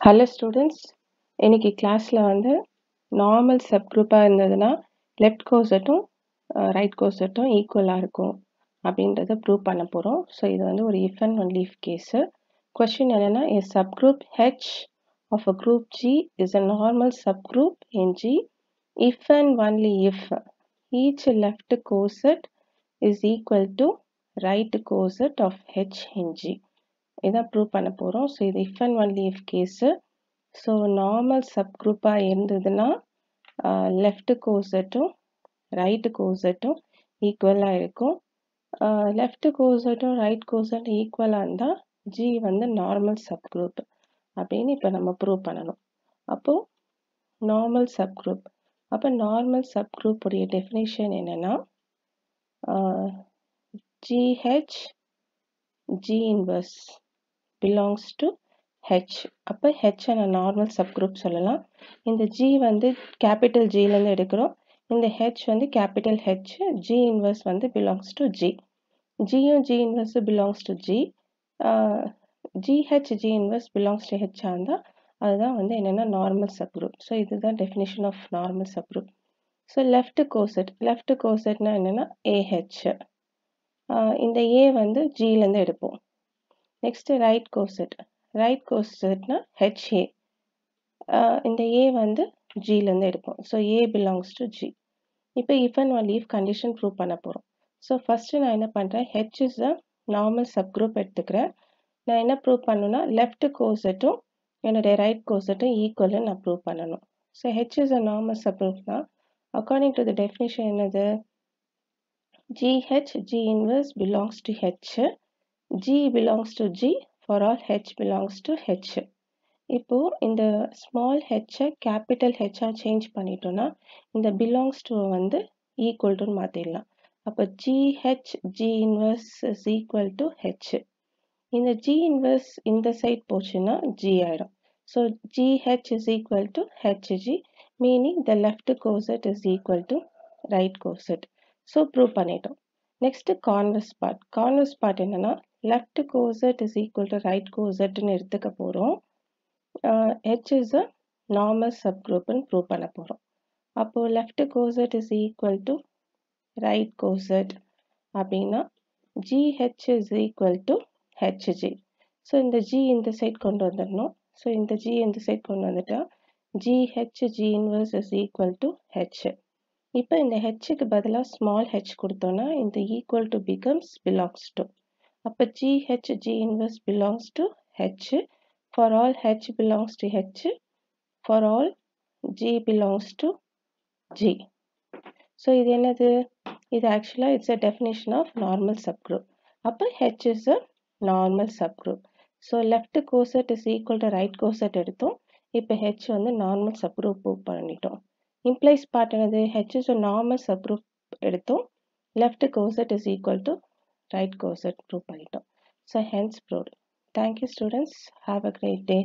Hello students, இன்னைக்கு கிளாஸில் வந்து நார்மல் சப்குரூப்பாக இருந்ததுன்னா லெஃப்ட் கோசட்டும் ரைட் கோசட்டும் ஈக்குவலாக இருக்கும் அப்படின்றத ப்ரூவ் பண்ண போகிறோம். ஸோ இது வந்து ஒரு if and only if case. Question என்னென்னா, a subgroup H of a group G is a normal subgroup in G if and only if each left coset is equal to right coset of H in G. இதான் prove பண்ண போகிறோம். So இது if and only if case. So normal சப்குரூப்பாக இருந்ததுன்னா left கோசட்டும் right கோசட்டும் ஈக்குவலாக இருக்கும். Left கோசட்டும் right கோசட்டும் ஈக்குவலாக இருந்தால் ஜி வந்து நார்மல் சப்குரூப் அப்படின்னு இப்போ நம்ம ப்ரூவ் பண்ணணும். அப்போது நார்மல் சப்குரூப், அப்போ நார்மல் சப்குரூப்புடைய டெஃபினேஷன் என்னென்னா, GH G inverse belongs to H. அப்போ H அண்ட் நார்மல் சப்குரூப் சொல்லலாம். இந்த G வந்து கேபிட்டல் ஜிலேருந்து எடுக்கிறோம். இந்த H வந்து கேபிட்டல் H, G இன்வர்ஸ் வந்து பிலாங்ஸ் டு G. ஜியும் G inverse belongs to G. GH G inverse belongs to H இருந்தால் அதுதான் வந்து என்னென்னா நார்மல் சப்குரூப். ஸோ இதுதான் definition of normal subgroup. So left கோசட்னா என்னென்னா AH. இந்த A வந்து ஜிலேருந்து எடுப்போம். நெக்ஸ்ட்டு ரைட் கோசட்னா HA. இந்த A வந்து ஜிலேருந்து எடுப்போம். So A belongs to G. இப்போ if and only if condition prove பண்ண போகிறோம். ஸோ ஃபஸ்ட்டு நான் என்ன பண்ணுறேன், H is a normal subgroup எடுத்துக்கிறேன். நான் என்ன ப்ரூவ் பண்ணணும்னா, லெஃப்ட் கோசட்டும் என்னுடைய ரைட் கோசட்டும் ஈக்குவல்னு நான் ப்ரூவ் பண்ணணும். So H is a normal சப்குரூப்னா அக்கார்டிங் டு த டெஃபினிஷன் என்னது, GH G inverse belongs to H, G belongs to G for all H belongs to H. இப்போ இந்த ஸ்மால் ஹெச்சை கேபிட்டல் ஹெச்சாக சேஞ்ச் பண்ணிட்டோன்னா இந்த belongs to வந்து equal டுன்னு மாற்றிடலாம். அப்போ GH G inverse is equal to H. இந்த G inverse இந்த side போச்சுன்னா G ஆயிடும். So GH is equal to HG, meaning the left coset is equal to right coset. So prove பண்ணிட்டோம். Next converse part என்னென்னா, left coset is equal to right கோசட்னு எடுத்துக்க போகிறோம். H is a normal subgroupன்னு prove பண்ண போகிறோம். அப்போது left coset is equal to right coset அப்படின்னா GH is equal to HG. So இந்த G இந்த சைட் கொண்டு வந்துடணும். ஸோ இந்த G இந்த சைட் கொண்டு வந்துட்டா GH G inverse is equal to H. இப்போ இந்த ஹெச்சுக்கு பதிலாக ஸ்மால் ஹெச் கொடுத்தோன்னா இந்த equal to becomes belongs to. அப்போ GH G inverse belongs to H for all H belongs to H for all G belongs to G. So இது என்னது, இது ஆக்சுவலாக it's a definition of normal subgroup. அப்போ H is a normal subgroup. So left coset is equal to right coset எடுத்தோம். இப்போ H வந்து normal subgroup prove பண்ணிட்டோம். Implies part என்னது, H is a normal subgroup எடுத்தோம். Left coset is equal to right coset prove பண்ணிட்டோம். So hence proved. Thank you students. Have a great day.